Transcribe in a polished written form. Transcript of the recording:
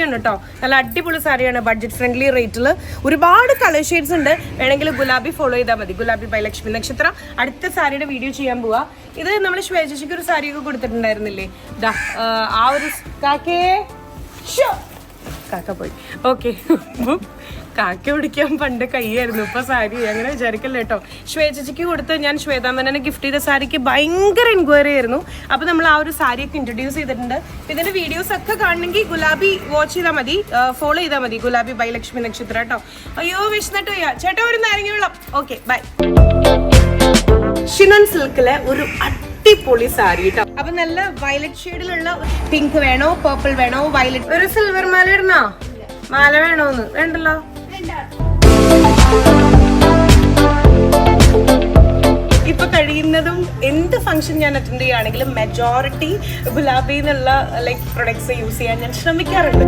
സാരിയാണ് കേട്ടോ. നല്ല അടിപൊളി സാരിയാണ്, ബഡ്ജറ്റ് ഫ്രണ്ട്ലി റേറ്റിൽ. ഒരുപാട് കളർ ഷെയ്ഡ്സ് ഉണ്ട്. വേണമെങ്കിൽ ഗുലാബി ഫോളോ ചെയ്താൽ മതി. ഗുലാബി ബൈ ലക്ഷ്മി നക്ഷത്ര. അടുത്ത സാരിയുടെ വീഡിയോ ചെയ്യാൻ പോവാ. ഇത് നമ്മൾ ശ്വേതശിക്ക് ഒരു സാരിയൊക്കെ കൊടുത്തിട്ടുണ്ടായിരുന്നില്ലേ? ഇതാ ആ ഒരു കാക്ക പോയി. ഓക്കെ, കാക്ക പിടിക്കാൻ പണ്ട് കൈയായിരുന്നു, ഇപ്പൊ സാരി. അങ്ങനെ വിചാരിക്കല്ലോ കേട്ടോ. ശ്വേതചിക്ക് കൊടുത്ത് ഞാൻ ശ്വേതാന്തനെ ഗിഫ്റ്റ് ചെയ്ത സാരിക്ക് ഭയങ്കര എൻക്വയറി ആയിരുന്നു. അപ്പൊ നമ്മൾ ആ ഒരു സാരിയൊക്കെ ഇൻട്രൊഡ്യൂസ് ചെയ്തിട്ടുണ്ട്. ഇതിന്റെ വീഡിയോസ് ഒക്കെ കാണണമെങ്കിൽ ഗുലാബി വാച്ച് ചെയ്താൽ മതി, ഫോളോ ചെയ്താൽ മതി. ഗുലാബി ബൈ ലക്ഷ്മി നക്ഷത്ര കേട്ടോ. അയ്യോ വിശന്നിട്ട് വയ്യ ചേട്ടാ, ഒരു നാരങ്ങ വെള്ളം. Okay bye. ഷിനോൺ സിൽക്കിലെ ഒരു അടിപൊളി സാരി കേട്ടോ. അപ്പൊ നല്ല വയലറ്റ് ഷെയ്ഡിലുള്ള പിങ്ക് വേണോ, പേർപ്പിൾ വേണോ, വയലറ്റ്, ഒരു സിൽവർ മാല ഇടണോ? മാല വേണോന്ന്? വേണ്ടല്ലോ. ഇപ്പൊ കഴിയുന്നതും എന്ത് ഫംഗ്ഷൻ ഞാൻ അറ്റൻഡ് ചെയ്യുകയാണെങ്കിലും മെജോറിറ്റി ഗുലാബി എന്നുള്ള ലൈക്ക് പ്രൊഡക്ട്സ് യൂസ് ചെയ്യാൻ ഞാൻ ശ്രമിക്കാറുണ്ട്.